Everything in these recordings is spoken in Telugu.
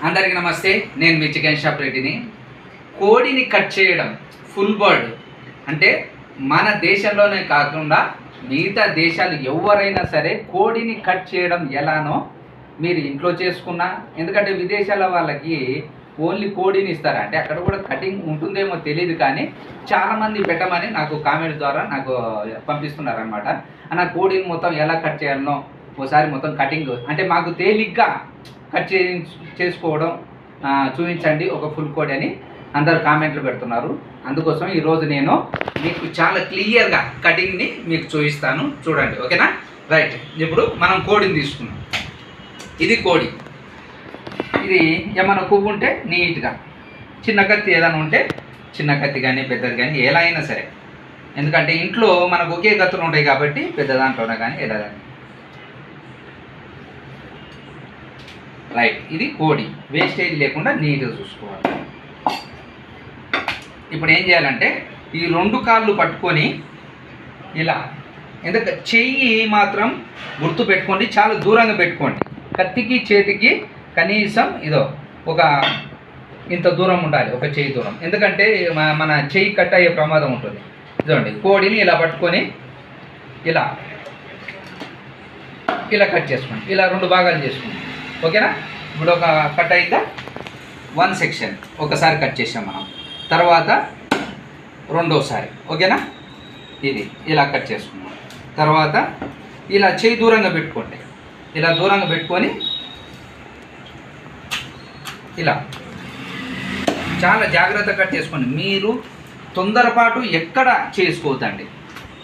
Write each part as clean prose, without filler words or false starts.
అందరికీ నమస్తే. నేను మీ చికెన్ షాప్ రెడ్డిని. కోడిని కట్ చేయడం ఫుల్ బర్డ్ అంటే మన దేశంలోనే కాకుండా మిగతా దేశాలు ఎవరైనా సరే కోడిని కట్ చేయడం ఎలానో మీరు ఇంట్లో చేసుకున్నా, ఎందుకంటే విదేశాల వాళ్ళకి ఓన్లీ కోడిని ఇస్తారు. అంటే అక్కడ కూడా కటింగ్ ఉంటుందేమో తెలియదు, కానీ చాలామంది పెట్టమని నాకు కామెంట్స్ ద్వారా నాకు పంపిస్తున్నారనమాట. అన్న కోడిని మొత్తం ఎలా కట్ చేయాలనో ఒకసారి మొత్తం కటింగ్ అంటే మాకు తేలిగ్గా కట్ చేసుకోవడం చూపించండి ఒక ఫుల్ కోడి అని అందరు కామెంట్లు పెడుతున్నారు. అందుకోసం ఈరోజు నేను మీకు చాలా క్లియర్గా కటింగ్ని మీకు చూపిస్తాను, చూడండి. ఓకేనా? రైట్. ఇప్పుడు మనం కోడిని తీసుకున్నాం. ఇది కోడి. ఇది ఏమైనా కొవ్వు ఉంటే నీట్గా, చిన్న కత్తి ఏదైనా ఉంటే చిన్న కత్తి కానీ పెద్దది కానీ ఎలా అయినా సరే, ఎందుకంటే ఇంట్లో మనకు ఒకే కత్తులు ఉంటాయి కాబట్టి పెద్ద దాంట్లోనే కానీ ఎలా కానీ. రైట్. ఇది కోడి. వేస్టేజ్ లేకుండా నీట్గా చూసుకోవాలి. ఇప్పుడు ఏం చేయాలంటే ఈ రెండు కాళ్ళు పట్టుకొని ఇలా, ఎందుకంటే చెయ్యి మాత్రం గుర్తు పెట్టుకోండి, చాలా దూరంగా పెట్టుకోండి. కత్తికి చేతికి కనీసం ఇదో ఒక ఇంత దూరం ఉండాలి, ఒక చెయ్యి దూరం. ఎందుకంటే మన చెయ్యి కట్ అయ్యే ప్రమాదం ఉంటుంది. చూడండి, కోడిని ఇలా పట్టుకొని ఇలా ఇలా కట్ చేసుకోండి. ఇలా రెండు భాగాలు చేసుకోండి. ఓకేనా? ఇప్పుడు ఒక కట్ అయిందా, వన్ సెక్షన్ ఒకసారి కట్ చేసాం మనం, తర్వాత రెండోసారి. ఓకేనా? ఇది ఇలా కట్ చేసుకున్నాం. తర్వాత ఇలా చేయి దూరంగా పెట్టుకోండి. ఇలా దూరంగా పెట్టుకొని ఇలా చాలా జాగ్రత్తగా కట్ చేసుకోండి. మీరు తొందరపాటు ఎక్కడ చేసుకోవద్దండి.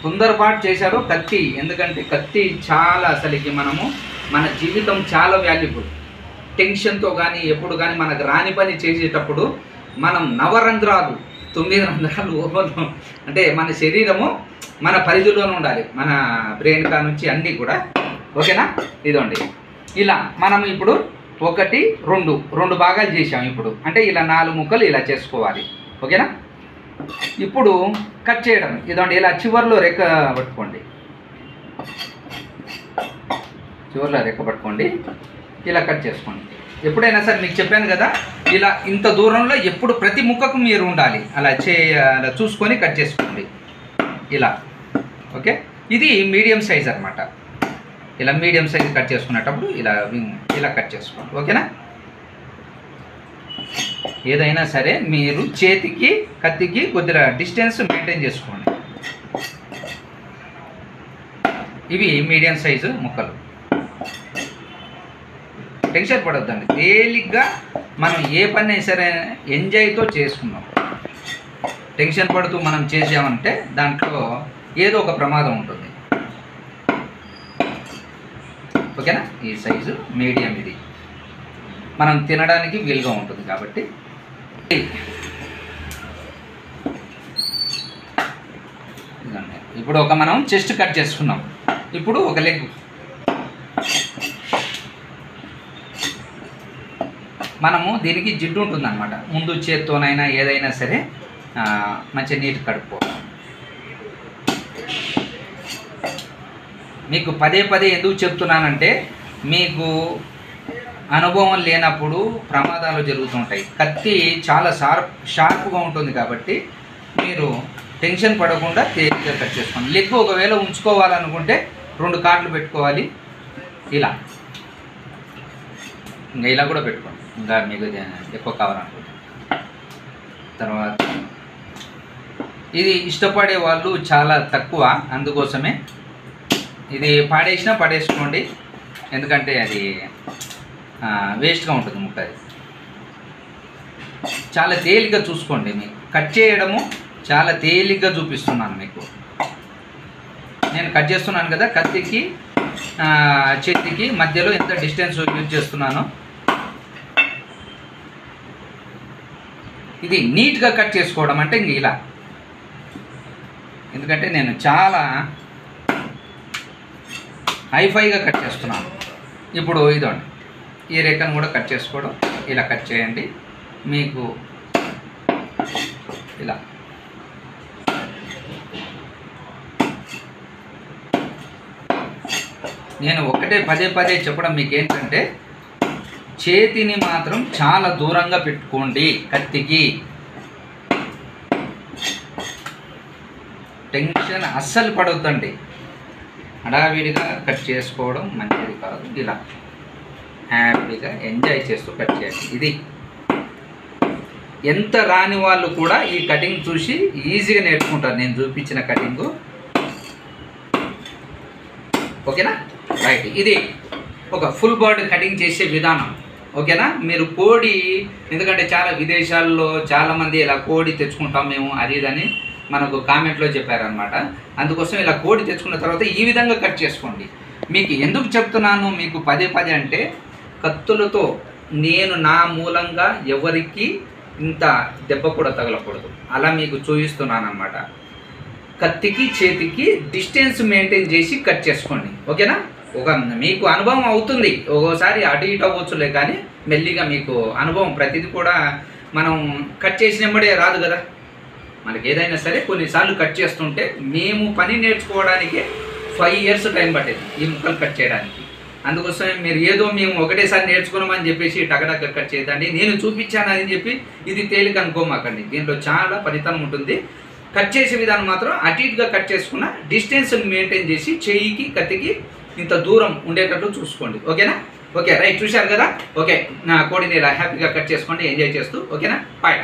తొందరపాటు చేశారో కత్తి, ఎందుకంటే కత్తి చాలా అసలుకి మన జీవితం చాలా వాల్యుబుల్. టెన్షన్తో కానీ ఎప్పుడు కానీ మనకు రాని పని చేసేటప్పుడు మనం 9 రంధ్రాలు ఓపెన్, అంటే మన శరీరము మన పరిధిలోనే ఉండాలి, మన బ్రెయిన్ కా నుంచి అన్నీ కూడా. ఓకేనా? ఇదండి. ఇలా మనం ఇప్పుడు 1, 2 భాగాలు చేసాం. ఇప్పుడు అంటే ఇలా 4 ముక్కలు ఇలా చేసుకోవాలి. ఓకేనా? ఇప్పుడు కట్ చేయడం ఇదండి. ఇలా చివర్లో రెక్క పట్టుకోండి, చివర్లో రెక్క పట్టుకోండి, ఇలా కట్ చేసుకోండి. ఎప్పుడైనా సరే మీకు చెప్పాను కదా, ఇలా ఇంత దూరంలో ఎప్పుడు ప్రతి ముక్కకు మీరు ఉండాలి. అలా అలా చూసుకొని కట్ చేసుకోండి ఇలా. ఓకే? ఇది మీడియం సైజ్ అనమాట. ఇలా మీడియం సైజ్ కట్ చేసుకునేటప్పుడు ఇలా కట్ చేసుకోండి. ఓకేనా? ఏదైనా సరే మీరు చేతికి కత్తికి కొద్దిగా డిస్టెన్స్ మెయింటైన్ చేసుకోండి. ఇవి మీడియం సైజు ముక్కలు. టెన్షన్ పడొద్దండి, తేలిగ్గా మనం ఏ పని అయినా సరే ఎంజాయ్తో చేసుకున్నాం. టెన్షన్ పడుతూ మనం చేసామంటే దాంట్లో ఏదో ఒక ప్రమాదం ఉంటుంది. ఓకేనా? ఈ సైజు మీడియం, ఇది మనం తినడానికి వీలుగా ఉంటుంది కాబట్టి. ఇప్పుడు మనం చెస్ట్ కట్ చేసుకున్నాం. ఇప్పుడు ఒక లెగ్. మనము దీనికి జిడ్డు ఉంటుందన్నమాట. ముందు చేత్తోనైనా ఏదైనా సరే మంచిగా నీట్ కడుక్కోవాలి. మీకు పదే ఎందుకు చెప్తున్నానంటే, మీకు అనుభవం లేనప్పుడు ప్రమాదాలు జరుగుతుంటాయి. కత్తి చాలా షార్ప్గా ఉంటుంది కాబట్టి మీరు టెన్షన్ పడకుండా తేలిగ్గా కట్ చేసుకోండి. లెగ్ ఒకవేళ ఉంచుకోవాలనుకుంటే 2 కాట్లు పెట్టుకోవాలి. ఇలా ఇంకా ఇలా కూడా పెట్టుకోండి, ఇంకా మీకు ఎక్కువ కావాలనుకుంటే. తర్వాత ఇది ఇష్టపడే వాళ్ళు చాలా తక్కువ, అందుకోసమే ఇది పడేసుకోండి, ఎందుకంటే అది వేస్ట్గా ఉంటుంది ముక్క. అది చాలా తేలిగ్గా చూసుకోండి. మీకు కట్ చేయడము చాలా తేలిగ్గా చూపిస్తున్నాను మీకు. నేను కట్ చేస్తున్నాను కదా, కత్తికి చేతికి మధ్యలో ఎంత డిస్టెన్స్ యూజ్ చేస్తున్నానో. ఇది నీట్గా కట్ చేసుకోవడం అంటే ఇంక ఇలా, ఎందుకంటే నేను చాలా హైఫైగా కట్ చేస్తున్నాను. ఇప్పుడు ఇదండి, ఈ రేఖను కూడా కట్ చేసుకోవడం. ఇలా కట్ చేయండి. మీకు ఇలా నేను ఒకటే పదే చెప్పడం మీకు ఏంటంటే, చేతిని మాత్రం చాలా దూరంగా పెట్టుకోండి కత్తికి. టెన్షన్ అస్సలు పడొద్దండి. హడావిడిగా కట్ చేసుకోవడం మంచిది కాదు. ఇలా హ్యాపీగా ఎంజాయ్ చేస్తూ కట్ చేయాలి. ఇది ఎంత రాని వాళ్ళు కూడా ఈ కటింగ్ చూసి ఈజీగా నేర్చుకుంటారు, నేను చూపించిన కటింగు. ఓకేనా? రైట్. ఇది ఒక ఫుల్ బర్డ్ కటింగ్ చేసే విధానం. ఓకేనా? మీరు కోడి, ఎందుకంటే చాలా విదేశాల్లో చాలామంది ఇలా కోడి తెచ్చుకుంటాం మేము అది ఇదని మనకు కామెంట్లో చెప్పారనమాట. అందుకోసం ఇలా కోడి తెచ్చుకున్న తర్వాత ఈ విధంగా కట్ చేసుకోండి. మీకు ఎందుకు చెప్తున్నాను మీకు పదే పదే అంటే, కత్తులతో నేను నా మూలంగా ఎవరికి ఇంత దెబ్బ కూడా తగలకూడదు, అలా మీకు చూపిస్తున్నాను అనమాట. కత్తికి చేతికి డిస్టెన్స్ మెయింటైన్ చేసి కట్ చేసుకోండి. ఓకేనా? మీకు అనుభవం అవుతుంది, ఒక్కోసారి అటు ఇటు అవ్వచ్చులే, కానీ మెల్లిగా మీకు అనుభవం. ప్రతిదీ కూడా మనం కట్ చేసినప్పుడే రాదు కదా, మనకి ఏదైనా సరే కొన్నిసార్లు కట్ చేస్తుంటే, మేము పని నేర్చుకోవడానికి 5 years టైం పట్టేది ఈ ముక్కలు కట్ చేయడానికి. అందుకోసమే మీరు ఏదో మేము ఒకటేసారి నేర్చుకున్నామని చెప్పేసి టకటక కట్ చేయదండి. నేను చూపించాను అని చెప్పి ఇది తేలిక అనుకోమాకండి, దీంట్లో చాలా పనితనం ఉంటుంది. కట్ చేసే విధానం మాత్రం అటు ఇటుగా కట్ చేసుకున్న డిస్టెన్స్ మెయింటైన్ చేసి చెయ్యికి కత్తికి ఇంత దూరం ఉండేటట్టు చూసుకోండి. ఓకేనా? Okay, right. చూశారు కదా? ఓకే, నా కోడిని ఇలా హ్యాపీగా కట్ చేసుకోండి ఎంజాయ్ చేస్తూ. ఓకేనా? బాయ్.